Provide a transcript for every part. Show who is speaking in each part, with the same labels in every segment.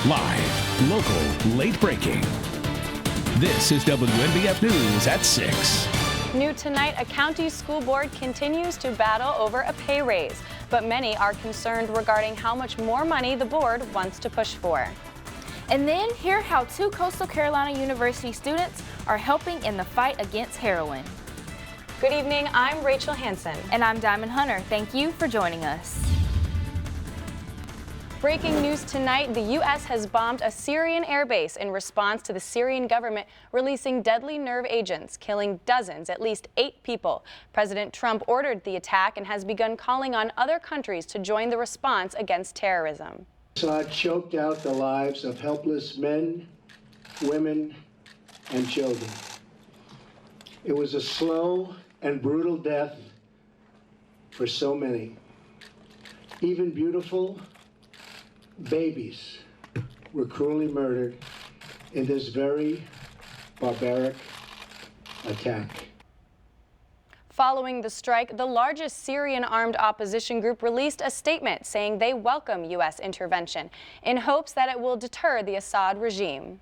Speaker 1: Live, local, late breaking. This is WMBF News at 6.
Speaker 2: New tonight, a county school board continues to battle over a pay raise, but many are concerned regarding how much more money the board wants to push for.
Speaker 3: And then hear how 2 Coastal Carolina University students are helping in the fight against heroin.
Speaker 2: Good evening, I'm Rachel Hansen.
Speaker 3: And I'm Diamond Hunter. Thank you for joining us.
Speaker 2: Breaking news tonight, the U.S. has bombed a Syrian airbase in response to the Syrian government releasing deadly nerve agents, killing dozens, at least 8 people. President Trump ordered the attack and has begun calling on other countries to join the response against terrorism.
Speaker 4: Assad choked out the lives of helpless men, women, and children. It was a slow and brutal death for so many. Even beautiful babies were cruelly murdered in this very barbaric attack.
Speaker 2: Following the strike, the largest Syrian armed opposition group released a statement saying they welcome U.S. intervention in hopes that it will deter the Assad regime.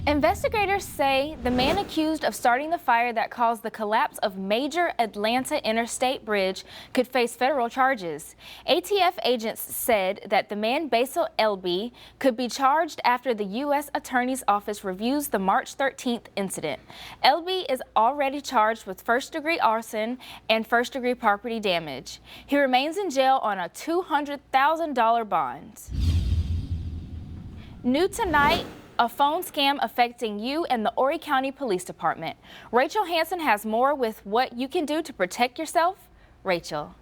Speaker 3: Investigators say the man accused of starting the fire that caused the collapse of major Atlanta interstate bridge could face federal charges. ATF agents said that the man Basil Elby could be charged after the U.S. Attorney's Office reviews the March 13th incident. Elby is already charged with first-degree arson and first-degree property damage. He remains in jail on a $200,000 bond. New tonight, a phone scam affecting you and the Horry County Police Department. Rachel Hansen has more with what you can do to protect yourself. Rachel.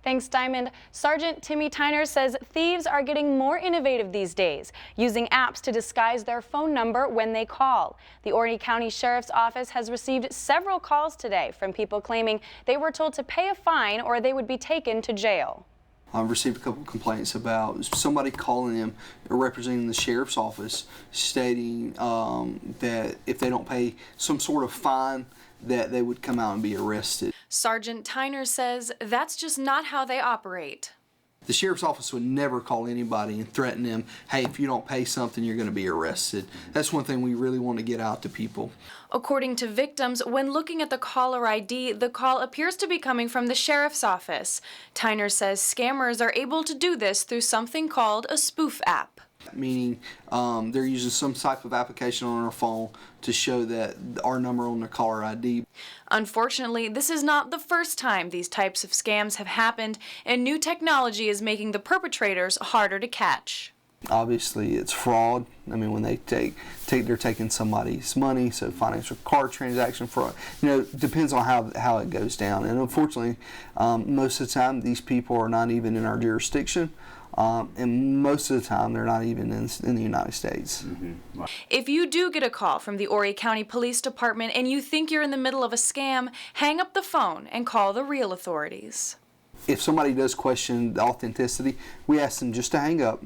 Speaker 2: Thanks, Diamond. Sergeant Timmy Tyner says thieves are getting more innovative these days, using apps to disguise their phone number when they call. The Horry County Sheriff's Office has received several calls today from people claiming they were told to pay a fine or they would be taken to jail.
Speaker 5: I've received a couple complaints about somebody calling them representing the sheriff's office stating that if they don't pay some sort of fine that they would come out and be arrested.
Speaker 2: Sergeant Tyner says that's just not how they operate.
Speaker 5: The sheriff's office would never call anybody and threaten them, hey, if you don't pay something, you're going to be arrested. That's one thing we really want to get out to people.
Speaker 2: According to victims, when looking at the caller ID, the call appears to be coming from the sheriff's office. Tyner says scammers are able to do this through something called a spoof app.
Speaker 5: Meaning they're using some type of application on our phone to show that our number on the caller ID.
Speaker 2: Unfortunately, this is not the first time these types of scams have happened, and new technology is making the perpetrators harder to catch.
Speaker 5: Obviously, it's fraud. I mean, when they're taking somebody's money, so financial card transaction fraud. Depends on how it goes down. And unfortunately, most of the time, these people are not even in our jurisdiction. And most of the time, they're not even in the United States.
Speaker 2: Mm-hmm. If you do get a call from the Horry County Police Department and you think you're in the middle of a scam, hang up the phone and call the real authorities.
Speaker 5: If somebody does question the authenticity, we ask them just to hang up.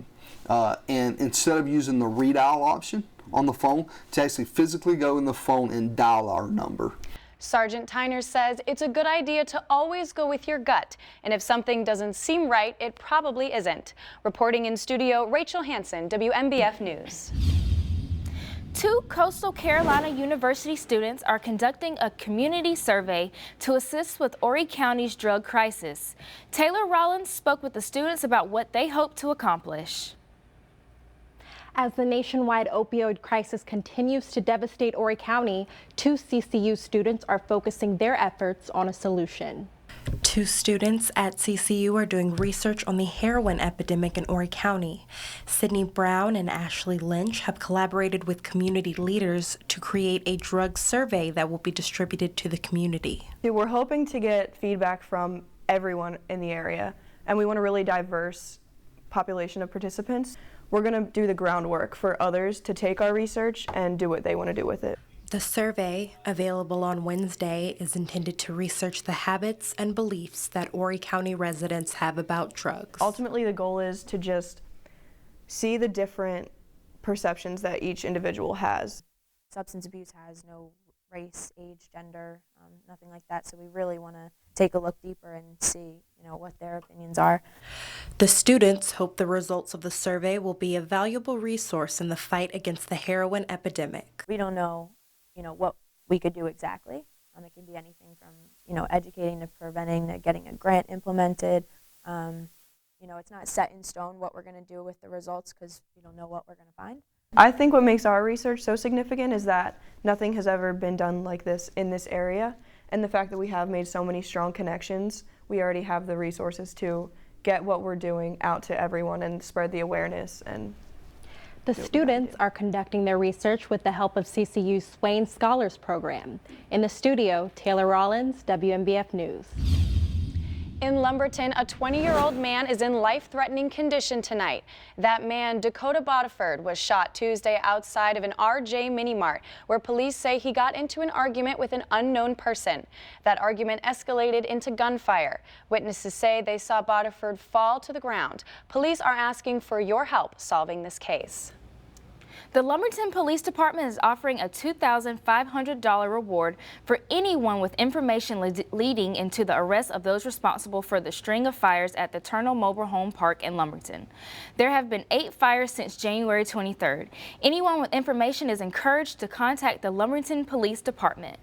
Speaker 5: And instead of using the redial option on the phone, to actually physically go in the phone and dial our number.
Speaker 2: Sergeant Tyner says it's a good idea to always go with your gut, and if something doesn't seem right, it probably isn't. Reporting in studio, Rachel Hansen, WMBF News.
Speaker 3: 2 Coastal Carolina University students are conducting a community survey to assist with Horry County's drug crisis. Taylor Rollins spoke with the students about what they hope to accomplish.
Speaker 6: As the nationwide opioid crisis continues to devastate Horry County, 2 CCU students are focusing their efforts on a solution.
Speaker 7: 2 students at CCU are doing research on the heroin epidemic in Horry County. Sydney Brown and Ashley Lynch have collaborated with community leaders to create a drug survey that will be distributed to the community.
Speaker 8: We're hoping to get feedback from everyone in the area, and we want a really diverse population of participants. We're going to do the groundwork for others to take our research and do what they want to do with it.
Speaker 7: The survey, available on Wednesday, is intended to research the habits and beliefs that Horry County residents have about drugs.
Speaker 8: Ultimately, the goal is to just see the different perceptions that each individual has.
Speaker 9: Substance abuse has no race, age, gender, nothing like that, so we really want to take a look deeper and see, what their opinions are.
Speaker 7: The students hope the results of the survey will be a valuable resource in the fight against the heroin epidemic.
Speaker 9: We don't know, what we could do exactly. It can be anything from, educating to preventing to getting a grant implemented. It's not set in stone what we're going to do with the results because we don't know what we're going to find.
Speaker 8: I think what makes our research so significant is that nothing has ever been done like this in this area, and the fact that we have made so many strong connections. We already have the resources to get what we're doing out to everyone and spread the awareness. And
Speaker 6: the students are conducting their research with the help of CCU's Swain Scholars Program. In the studio, Taylor Rollins, WMBF News.
Speaker 2: In Lumberton, a 20-year-old man is in life-threatening condition tonight. That man, Dakota Bodiford, was shot Tuesday outside of an RJ Mini Mart, where police say he got into an argument with an unknown person. That argument escalated into gunfire. Witnesses say they saw Bodiford fall to the ground. Police are asking for your help solving this case.
Speaker 3: The Lumberton Police Department is offering a $2,500 reward for anyone with information leading into the arrest of those responsible for the string of fires at the Turnell Mobile Home Park in Lumberton. There have been 8 fires since January 23rd. Anyone with information is encouraged to contact the Lumberton Police Department.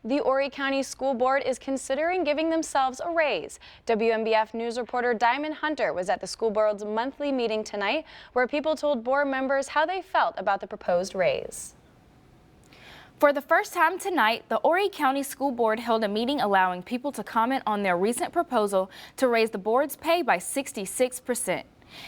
Speaker 2: The Horry County School Board is considering giving themselves a raise. WMBF News reporter Diamond Hunter was at the school board's monthly meeting tonight, where people told board members how they felt about the proposed raise.
Speaker 3: For the first time tonight, the Horry County School Board held a meeting allowing people to comment on their recent proposal to raise the board's pay by 66%.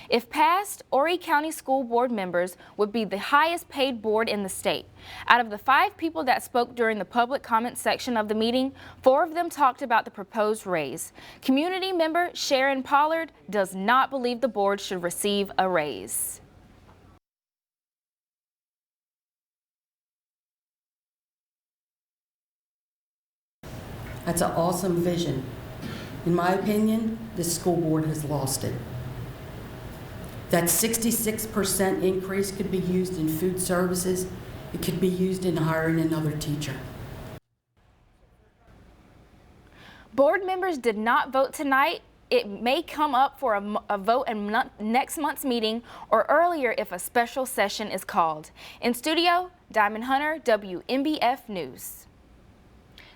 Speaker 3: If passed, Horry County School Board members would be the highest paid board in the state. Out of the 5 people that spoke during the public comment section of the meeting, 4 of them talked about the proposed raise. Community member Sharon Pollard does not believe the board should receive a raise.
Speaker 10: That's an awesome vision. In my opinion, this school board has lost it. That 66% increase could be used in food services. It could be used in hiring another teacher.
Speaker 3: Board members did not vote tonight. It may come up for a vote in next month's meeting or earlier if a special session is called. In studio, Diamond Hunter, WMBF News.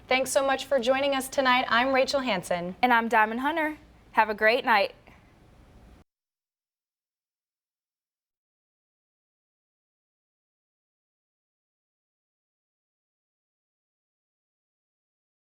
Speaker 2: Thanks so much for joining us tonight. I'm Rachel Hansen.
Speaker 3: And I'm Diamond Hunter. Have a great night.